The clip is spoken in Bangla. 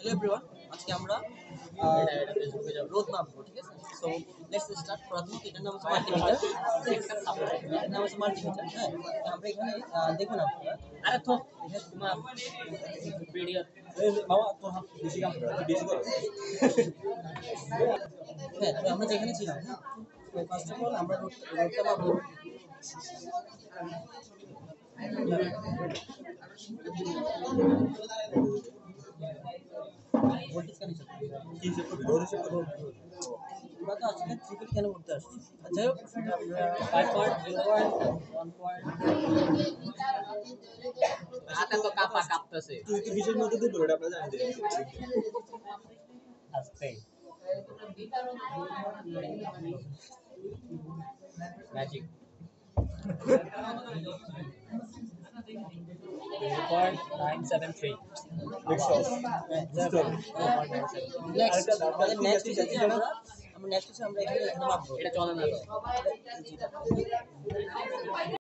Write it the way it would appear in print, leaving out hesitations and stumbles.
হ্যালো এভরিওয়ান, আজকে আমরা রোদ মাপবো, ঠিক আছে? So let's start. প্রথমত এটার নাম হচ্ছে মাল্টিমিটার। এটার নাম হচ্ছে মাল্টিমিটার। হ্যাঁ, আমরা এখানে দেখুন আপনারা, আরে তো তোমার ভিডিও মামা তোর হাত বেশি কাম করে তুই বেশি করো হ্যাঁ, তো আমরা যেখানে ছিলাম, হ্যাঁ, তো ফার্স্ট অফ অল আমরা রোদটা মাপবো। ভোল্টেজ কানেকশন কি হিসাব করবি রোদ হিসাব করবি আমরা তো আজকে ট্রিপল কেন করতে আসছি। যাই হোক, 5.01 হাতে তো কাঁপতেছে তুই তো বিশের মধ্যে দিয়ে বলে আমরা জানি আস্তে ম্যাজিক 0.973 দেখছো নেক্সট নেক্সট হচ্ছে আমরা এখানে মাপবো। এটা চলে না তো